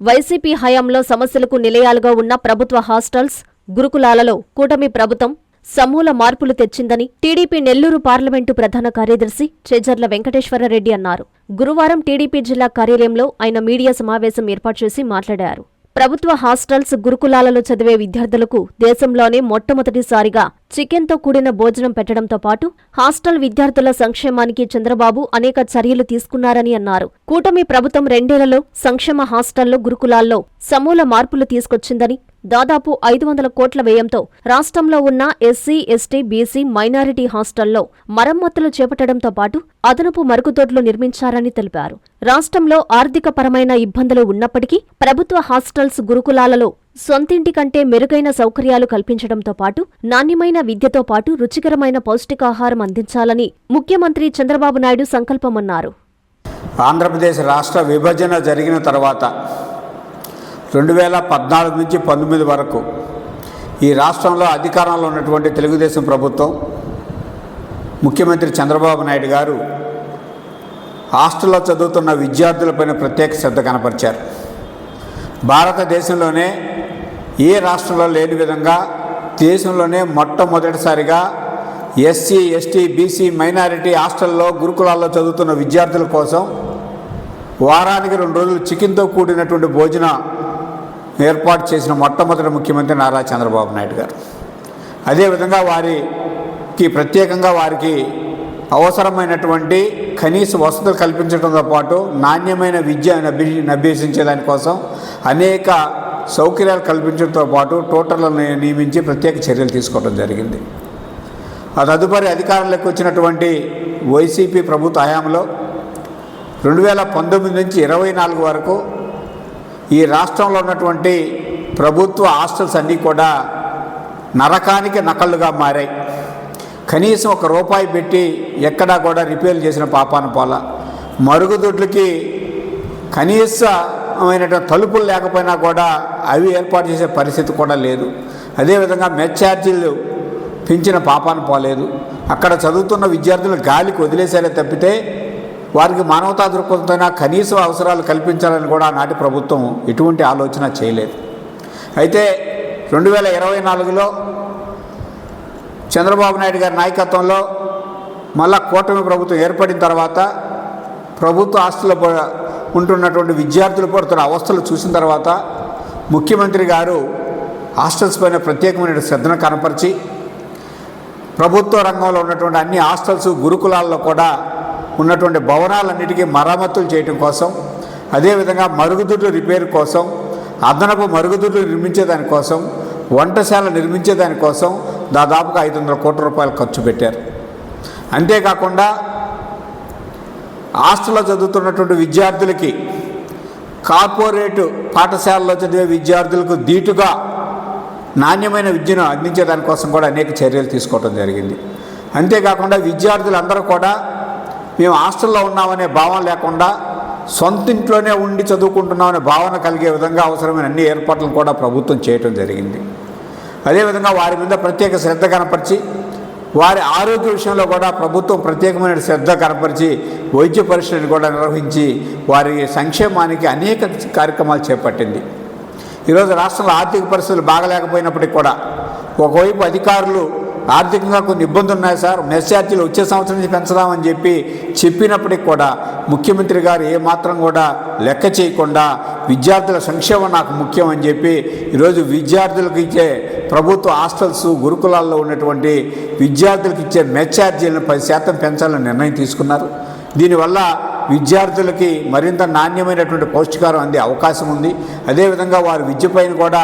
YCP హయాంలో సమస్యలకు నిలయాలుగా ఉన్న ప్రభుత్వ హాస్టల్స్, గురుకులాలలో కూటమి ప్రభుత్వం సమూల మార్పులు తెచ్చిందని టీడీపీ నెల్లూరు పార్లమెంటు ప్రధాన కార్యదర్శి చేజర్ల వెంకటేశ్వరరెడ్డి అన్నారు. గురువారం టీడీపీ జిల్లా కార్యాలయంలో ఆయన మీడియా సమావేశం ఏర్పాటు చేసి మాట్లాడారు. ప్రభుత్వ హాస్టల్స్, గురుకులాలలో చదివే విద్యార్థులకు దేశంలోనే మొట్టమొదటిసారిగా చికెన్తో కూడిన భోజనం పెట్టడంతో పాటు హాస్టల్ విద్యార్థుల సంక్షేమానికి చంద్రబాబు అనేక చర్యలు తీసుకున్నారని అన్నారు. కూటమి ప్రభుత్వం 2 ఏళ్లలో సంక్షేమ హాస్టల్లో, గురుకులాల్లో సమూల మార్పులు తీసుకొచ్చిందని, దాదాపు 500 కోట్ల వ్యయంతో రాష్ట్రంలో ఉన్న ఎస్సీ, ఎస్టీ, బీసీ, మైనారిటీ హాస్టల్లో మరమ్మతులు చేపట్టడంతో పాటు అదనపు మరుగుదొడ్లు నిర్మించారని తెలిపారు. రాష్ట్రంలో ఆర్థిక పరమైన ఇబ్బందులు ఉన్నప్పటికీ ప్రభుత్వ హాస్టల్స్, గురుకులాలలో సొంతింటి కంటే మెరుగైన సౌకర్యాలు కల్పించడంతో పాటు నాణ్యమైన విద్యతో పాటు రుచికరమైన పౌష్టికాహారం అందించాలని ముఖ్యమంత్రి చంద్రబాబు నాయుడు సంకల్పమన్నారు. ఆంధ్రప్రదేశ్ రాష్ట్ర విభజన జరిగిన తర్వాత 2014 నుంచి 19 వరకు ఈ రాష్ట్రంలో అధికారంలో ఉన్నటువంటి తెలుగుదేశం ప్రభుత్వం, ముఖ్యమంత్రి చంద్రబాబు నాయుడు గారు హాస్టల్లో చదువుతున్న విద్యార్థులపైన ప్రత్యేక శ్రద్ధ కనపరిచారు. భారతదేశంలోనే ఏ రాష్ట్రంలో లేని విధంగా దేశంలోనే మొట్టమొదటిసారిగా ఎస్సీ, ఎస్టీ, బీసీ, మైనారిటీ హాస్టల్లో, గురుకులాల్లో చదువుతున్న విద్యార్థుల కోసం వారానికి 2 రోజులు చికెన్తో కూడినటువంటి భోజనం ఏర్పాటు చేసిన మొట్టమొదటి ముఖ్యమంత్రి నారా చంద్రబాబు నాయుడు గారు. అదేవిధంగా ప్రత్యేకంగా వారికి అవసరమైనటువంటి కనీస వసతులు కల్పించడంతో పాటు నాణ్యమైన విద్యను అభ్యసించేదానికోసం అనేక సౌకర్యాలు కల్పించడంతో పాటు టోటర్లను నియమించి ప్రత్యేక చర్యలు తీసుకోవడం జరిగింది. ఆ తదుపరి అధికారంలోకి వచ్చినటువంటి వైసీపీ ప్రభుత్వ హయాంలో 2019 నుంచి 24 వరకు ఈ రాష్ట్రంలో ఉన్నటువంటి ప్రభుత్వ హాస్టల్స్ అన్నీ కూడా నరకానికి నకళ్ళుగా మారాయి. కనీసం ₹1 పెట్టి ఎక్కడా కూడా రిపేర్లు చేసిన పాపాన పోలా. మరుగుదొడ్లకి కనీసమైనటువంటి తలుపులు లేకపోయినా కూడా అవి ఏర్పాటు చేసే పరిస్థితి కూడా లేదు. అదేవిధంగా మెస్ ఛార్జీలు పెంచిన పాపాన పోలేదు. అక్కడ చదువుతున్న విద్యార్థులు గాలికి వదిలేసారే తప్పితే వారికి మానవతా దృక్పథంతో కనీస అవసరాలు కల్పించాలని కూడా నాటి ప్రభుత్వం ఎటువంటి ఆలోచన చేయలేదు. అయితే 2024లో చంద్రబాబు నాయుడు గారి నాయకత్వంలో మళ్ళా కూటమి ప్రభుత్వం ఏర్పడిన తర్వాత ప్రభుత్వ హాస్టల్లో ఉంటున్నటువంటి విద్యార్థులు పడుతున్న అవస్థలు చూసిన తర్వాత ముఖ్యమంత్రి గారు హాస్టల్స్ పైన ప్రత్యేకమైన శ్రద్ధను కనపరిచి ప్రభుత్వ రంగంలో ఉన్నటువంటి అన్ని హాస్టల్స్, గురుకులాల్లో కూడా ఉన్నటువంటి భవనాలన్నిటికీ మరమ్మతులు చేయడం కోసం, అదేవిధంగా మరుగుదొడ్లు రిపేర్ కోసం, అదనపు మరుగుదొడ్లు నిర్మించేదానికోసం, వంటశాల నిర్మించేదానికోసం దాదాపుగా 500 కోట్ల రూపాయలు ఖర్చు పెట్టారు. అంతేకాకుండా హాస్టల్లో చదువుతున్నటువంటి విద్యార్థులకి కార్పొరేటు పాఠశాలలో చదివే విద్యార్థులకు దీటుగా నాణ్యమైన విద్యను అందించేదానికోసం కూడా అనేక చర్యలు తీసుకోవడం జరిగింది. అంతేకాకుండా విద్యార్థులందరూ కూడా మేము హాస్టల్లో ఉన్నామనే భావన లేకుండా సొంతింట్లోనే ఉండి చదువుకుంటున్నామనే భావన కలిగే విధంగా అవసరమైన అన్ని ఏర్పాట్లను కూడా ప్రభుత్వం చేయడం జరిగింది. అదేవిధంగా వారి మీద ప్రత్యేక శ్రద్ధ కనపరిచి వారి ఆరోగ్య విషయంలో కూడా ప్రభుత్వం ప్రత్యేకమైన శ్రద్ధ కనపరిచి వైద్య పరీక్షలను కూడా నిర్వహించి వారి సంక్షేమానికి అనేక కార్యక్రమాలు చేపట్టింది. ఈరోజు రాష్ట్రంలో ఆర్థిక పరిస్థితులు బాగలేకపోయినప్పటికీ కూడా ఒకవైపు అధికారులు ఆర్థికంగా కొన్ని ఇబ్బందులు ఉన్నాయి సార్, మెస్ ఛార్జీలు వచ్చే సంవత్సరం నుంచి పెంచుదామని చెప్పినప్పటికి కూడా ముఖ్యమంత్రి గారు ఏమాత్రం కూడా లెక్క చేయకుండా విద్యార్థుల సంక్షేమం నాకు ముఖ్యం అని చెప్పి ఈరోజు విద్యార్థులకు ఇచ్చే ప్రభుత్వ హాస్టల్స్, గురుకులాల్లో ఉన్నటువంటి విద్యార్థులకు ఇచ్చే మెస్ ఛార్జీలను 10% పెంచాలని నిర్ణయం తీసుకున్నారు. దీనివల్ల విద్యార్థులకి మరింత నాణ్యమైనటువంటి పౌష్టికాహారం అందే అవకాశం ఉంది. అదేవిధంగా వారి విద్యపైన కూడా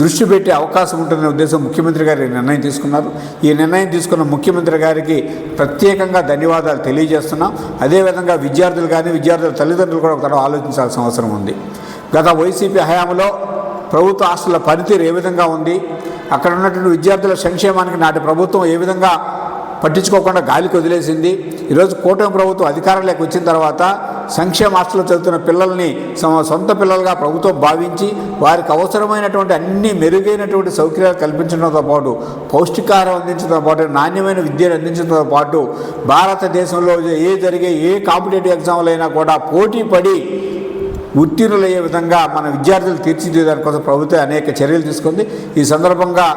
దృష్టి పెట్టే అవకాశం ఉంటుందనే ఉద్దేశం ముఖ్యమంత్రి గారు నిర్ణయం తీసుకున్నారు. ఈ నిర్ణయం తీసుకున్న ముఖ్యమంత్రి గారికి ప్రత్యేకంగా ధన్యవాదాలు తెలియజేస్తున్నాం. అదేవిధంగా విద్యార్థులు కానీ విద్యార్థుల తల్లిదండ్రులు కూడా ఒకసారి ఆలోచించాల్సిన అవసరం ఉంది. గత వైసీపీ హయాంలో ప్రభుత్వ హాస్టళ్ల పనితీరు ఏ విధంగా ఉంది, అక్కడ ఉన్నటువంటి విద్యార్థుల సంక్షేమానికి నాటి ప్రభుత్వం ఏ విధంగా పట్టించుకోకుండా గాలికి వదిలేసింది. ఈరోజు కూటమి ప్రభుత్వం అధికారంలోకి వచ్చిన తర్వాత సంక్షేమ హాస్టల్లో చదువుతున్న పిల్లల్ని సొంత పిల్లలుగా ప్రభుత్వం భావించి వారికి అవసరమైనటువంటి అన్ని మెరుగైనటువంటి సౌకర్యాలు కల్పించడంతో పాటు పౌష్టికాహారం అందించడంతో పాటు నాణ్యమైన విద్యను అందించడంతో పాటు భారతదేశంలో జరిగే ఏ కాంపిటేటివ్ ఎగ్జామ్లు అయినా కూడా పోటీ పడి ఉత్తీర్ణులయ్యే విధంగా మన విద్యార్థులు తీర్చిదిద్దడానికి కోసం ప్రభుత్వం అనేక చర్యలు తీసుకుంది. ఈ సందర్భంగా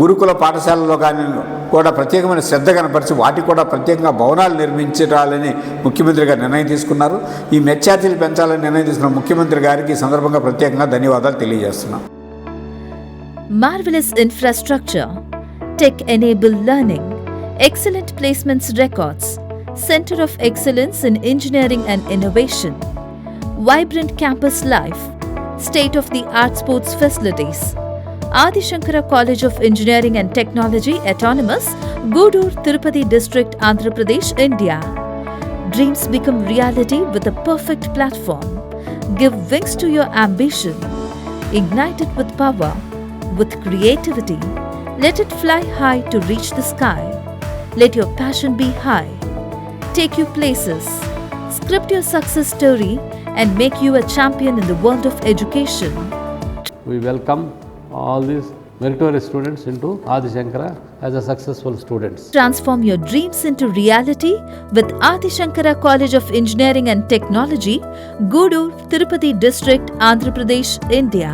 గురుకుల పాఠశాలలో కానీ కూడా ప్రత్యేకమైన శ్రద్ధ కనపరిచి వాటికి కూడా ప్రత్యేకంగా భవనాలు నిర్మించాలని ముఖ్యమంత్రి గారు నిర్ణయం తీసుకున్నారు. ఈ మెచ్చార్జీలు పెంచాలని నిర్ణయం తీసుకున్న ముఖ్యమంత్రి గారికి ఈ సందర్భంగా ప్రత్యేకంగా ధన్యవాదాలు తెలియజేస్తున్నాం. Marvelous infrastructure, tech-enabled learning, excellent placements records, Center of Excellence in Engineering and Innovation, vibrant campus life, state-of-the-art sports facilities. Adi Shankara College of Engineering and Technology Autonomous, Gudur, Tirupati District, Andhra Pradesh, India. Dreams become reality with a perfect platform. Give wings to your ambition. Ignite it with power, with creativity. Let it fly high to reach the sky. Let your passion be high. Take you places. Script your success story and make you a champion in the world of education. We welcome all these meritorious students into Adi Shankara as a successful students. Transform your dreams into reality with Adi Shankara College of Engineering and Technology, Gudur, Tirupati District, Andhra Pradesh, India.